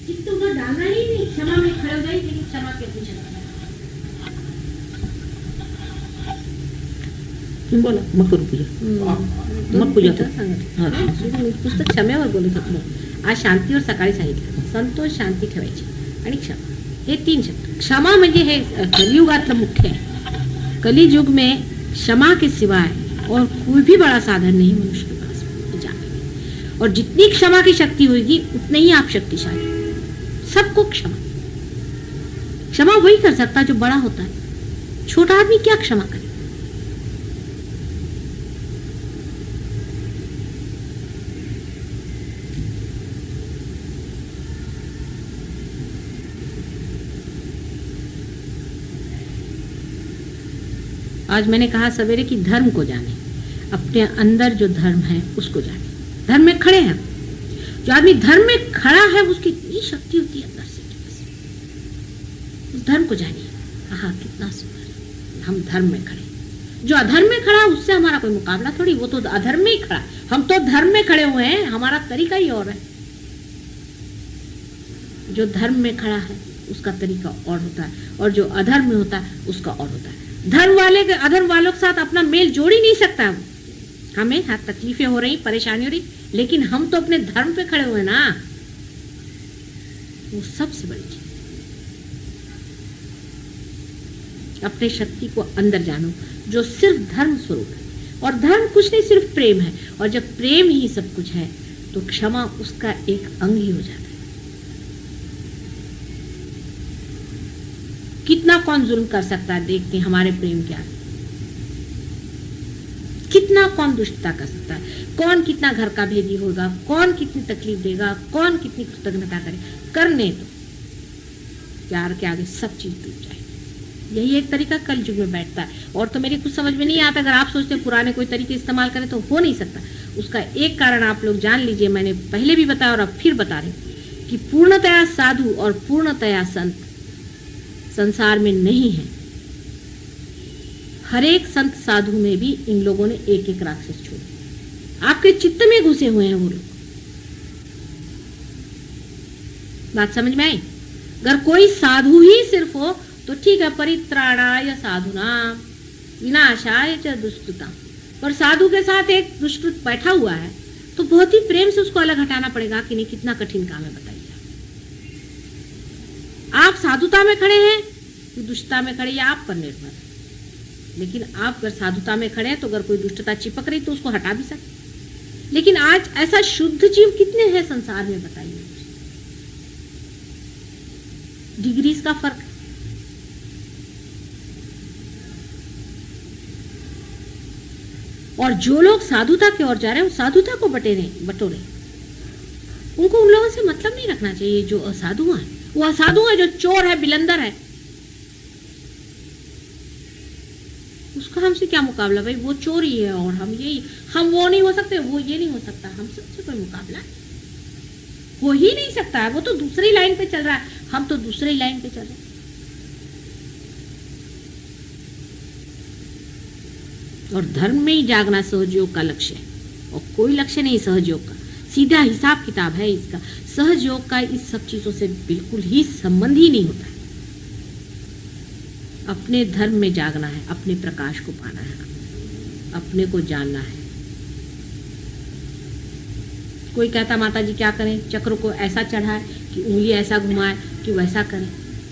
चित्त उधर डालना ही नहीं, क्षमा में खड़े हो जाए, लेकिन क्षमा के पीछे बोला मकर पूजा मग पूजा पुस्तक क्षमेवर बोलत होतो. आज शांतीवर सकाळी सांगितलं, संतोष, शांती ठेवायची आणि क्षमा, हे 3 शब्द. क्षमा म्हणजे हे कलियुगातलं मुख्य है. कलियुग में क्षमा के सिवाय और कोई भी बड़ा साधन नहीं मनुष्य के पास जाने. और जितनी क्षमा की शक्ति होगी उतने ही आप शक्तिशाली. सबको क्षमा, क्षमा वही कर सकता जो बड़ा होता है. छोटा आदमी क्या क्षमा करे? आज मैंने कहा सवेरे कि धर्म को जाने, अपने अंदर जो धर्म है उसको जाने. धर्म में खड़े हैं, जो आदमी धर्म में खड़ा है उसकी इतनी शक्ति होती है अंदर से. उस धर्म को जानिए. हाँ, कितना सुंदर. हम धर्म में खड़े. जो अधर्म में खड़ा उससे हमारा कोई मुकाबला थोड़ी, वो तो अधर्म में ही खड़ा. हम तो धर्म में खड़े हुए हैं, हमारा तरीका ही और है. जो धर्म में खड़ा है उसका तरीका और होता है, और जो अधर्म में होता है उसका और होता है. धर्म वाले के अधर्म वालों के साथ अपना मेल जोड़ ही नहीं सकता. हमें हाँ तकलीफें हो रही, परेशानी हो रही, लेकिन हम तो अपने धर्म पे खड़े हुए ना. वो सबसे बड़ी चीज. अपने शक्ति को अंदर जानो, जो सिर्फ धर्म स्वरूप है. और धर्म कुछ नहीं, सिर्फ प्रेम है. और जब प्रेम ही सब कुछ है तो क्षमा उसका एक अंग ही हो जाता है. कितना कौन जुल्म कर सकता है, देखते हैं हमारे प्रेम क्या है. कितना कौन दुष्टता कर सकता है, कौन कितना घर का भेदी होगा, कौन कितनी तकलीफ देगा, कौन कितनी कृतज्ञता करे. करने तो प्यार के आगे सब चीज टूट जाएगी. यही एक तरीका कल युग में बैठता है. और तो मेरी कुछ समझ में नहीं आता. अगर आप सोचते हैं पुराने कोई तरीके इस्तेमाल करें तो हो नहीं सकता. उसका एक कारण आप लोग जान लीजिए, मैंने पहले भी बताया और अब फिर बता रही हूं कि पूर्णतया साधु और पूर्णतया संत संसार में नहीं है. हर एक संत साधु में भी इन लोगों ने एक एक राक्षस छोड़े. आपके चित्त में घुसे हुए हैं वो लोग. बात समझ में आई? अगर कोई साधु ही सिर्फ हो तो ठीक है, परित्राणाय साधुनाम विनाशाय च दुष्कृताम. पर साधु के साथ एक दुष्कृत बैठा हुआ है तो बहुत ही प्रेम से उसको अलग हटाना पड़ेगा कि नहीं. कितना कठिन काम है बताइए. आप साधुता में खड़े हैं कि दुष्टता में खड़े, या आप पर निर्भर है. लेकिन आप अगर साधुता में खड़े हैं तो अगर कोई दुष्टता चिपक रही तो उसको हटा भी सकते. लेकिन आज ऐसा शुद्ध जीव कितने हैं संसार में बताइए. डिग्रीज का फर्क है. और जो लोग साधुता की ओर जा रहे हैं वो साधुता को बटोरे. उनको उन लोगों से मतलब नहीं रखना चाहिए जो असाधु हैं. वो असाधु है, जो चोर है, बिलंदर है, उसका हमसे क्या मुकाबला भाई. वो चोर ही है और हम वो नहीं हो सकते, वो ये नहीं हो सकता. हम सबसे कोई मुकाबला हो ही नहीं सकता है. वो तो दूसरी लाइन पे चल रहा है, हम तो दूसरी लाइन पे चल रहे हैं. और धर्म में ही जागना सहजयोग का लक्ष्य है, और कोई लक्ष्य नहीं सहजयोग का. सीधा हिसाब किताब है इसका. सहजयोग का इस सब चीजों से बिल्कुल ही संबंध ही नहीं होता है. अपने धर्म में जागना है, अपने प्रकाश को पाना है, अपने को जानना है. कोई कहता माता जी क्या करें, चक्र को ऐसा चढ़ाए कि उंगली ऐसा घुमाए कि वैसा करें.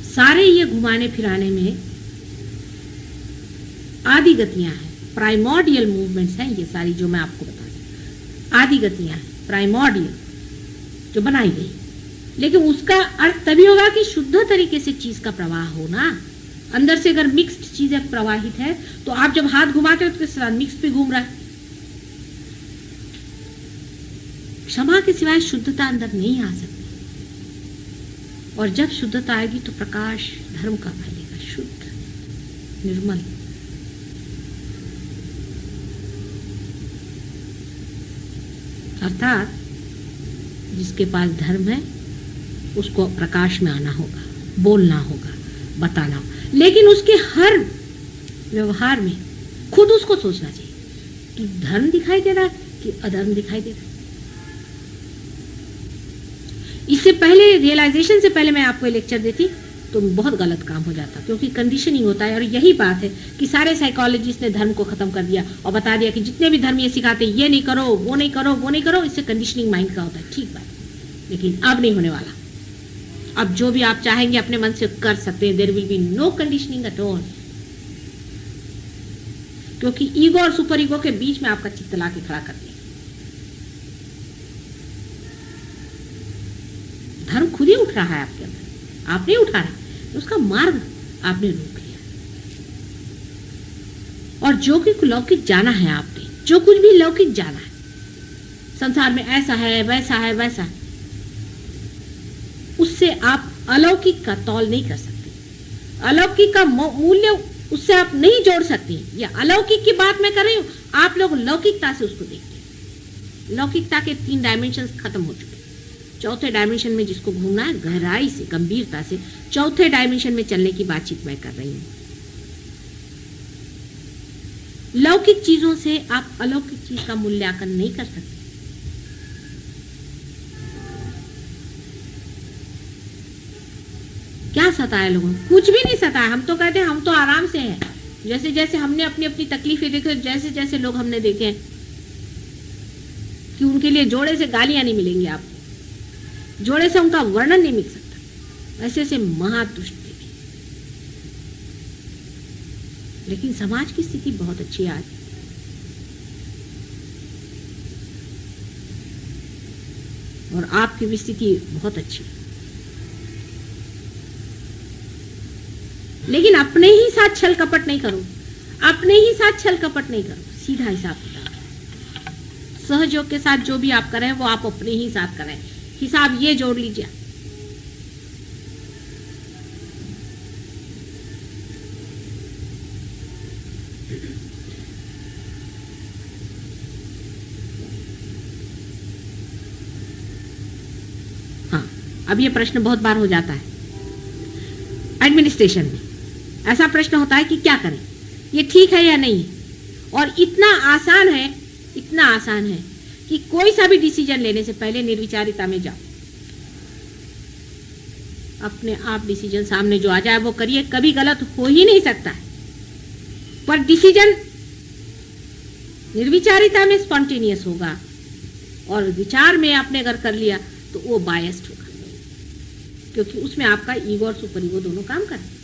सारे ये घुमाने फिराने में आदि गतियां हैं, प्राइमोर्डियल मूवमेंट्स हैं ये सारी जो मैं आपको बता रही. आदि गतियां हैं, प्राइमोर्डियल जो बनाई गई. लेकिन उसका अर्थ तभी होगा कि शुद्ध तरीके से चीज का प्रवाह हो ना. अंदर से अगर मिक्स्ड चीजें प्रवाहित है तो आप जब हाथ घुमाते हो तो किस तरह मिक्स पे घूम रहा है. क्षमा के सिवाय शुद्धता अंदर नहीं आ सकती. और जब शुद्धता आएगी तो प्रकाश धर्म का फैलेगा, शुद्ध निर्मल. अर्थात जिसके पास धर्म है उसको प्रकाश में आना होगा, बोलना होगा, बताना होगा. लेकिन उसके हर व्यवहार में खुद उसको सोचना चाहिए कि धर्म दिखाई दे रहा है कि अधर्म दिखाई दे रहा है. इससे पहले, रियलाइजेशन से पहले मैं आपको लेक्चर देती तो बहुत गलत काम हो जाता, क्योंकि कंडीशनिंग होता है। और यही बात है कि सारे साइकोलॉजिस्ट ने धर्म को खत्म कर दिया और बता दिया कि जितने भी धर्म ये सिखाते ये नहीं करो, वो नहीं करो, वो नहीं करो, इससे कंडीशनिंग माइंड का होता है। ठीक बात, लेकिन अब नहीं होने वाला। अब जो भी आप चाहेंगे अपने मन से कर सकते हैं। There will be no conditioning at all, क्योंकि ईगो और सुपर ईगो के बीच में आपका चित्त ला के खड़ा कर दिया। धर्म खुद ही उठ रहा है आपके अंदर, आप नहीं उठा रहे, उसका मार्ग आपने रोक लिया। और जो कि लौकिक जाना है आपने, जो कुछ भी लौकिक जाना है संसार में, ऐसा है, वैसा है, वैसा है, उससे आप अलौकिक का तौल नहीं कर सकते, अलौकिक का मूल्य उससे आप नहीं जोड़ सकते। या अलौकिक की बात मैं कर रही हूं, आप लोग लौकिकता से उसको देखते हैं। लौकिकता के 3 डायमेंशन खत्म हो चुके। चौथे डायमेंशन में जिसको घूमना है गहराई से, गंभीरता से, चौथे डायमेंशन में चलने की बातचीत मैं कर रही हूं। लौकिक चीजों से आप अलौकिक चीज का मूल्यांकन नहीं कर सकते। क्या सताया लोगों को? कुछ भी नहीं सताया। हम तो कहते हैं हम तो आराम से हैं। जैसे जैसे हमने अपनी अपनी तकलीफें देखी, जैसे जैसे लोग हमने देखे हैं कि उनके लिए जोड़े से गालियां नहीं मिलेंगी, आपको जोड़े से उनका वर्णन नहीं मिल सकता, ऐसे ऐसे महादुष्ट देखे। लेकिन समाज की स्थिति बहुत अच्छी है आज। और आपकी भी स्थिति बहुत अच्छी है। लेकिन अपने ही साथ छल कपट नहीं करो, अपने ही साथ छल कपट नहीं करो, सीधा हिसाब किताब। सहयोग के साथ जो भी आप करें वो आप अपने ही साथ करें। हिसाब ये जोड़ लीजिए, हाँ। अब ये प्रश्न बहुत बार हो जाता है एडमिनिस्ट्रेशन में। ऐसा प्रश्न होता है कि क्या करें, ये ठीक है या नहीं। और इतना आसान है, इतना आसान है कि कोई सा भी डिसीजन लेने से पहले निर्विचारिता में जाओ। अपने आप डिसीजन सामने जो आ जाए वो करिए, कभी गलत हो ही नहीं सकता है। पर डिसीजन निर्विचारिता में स्पॉन्टेनियस होगा, और विचार में आपने अगर कर लिया तो वो बायस्ड होगा, क्योंकि उसमें आपका ईगो और सुपर ईगो दोनों काम करते हैं।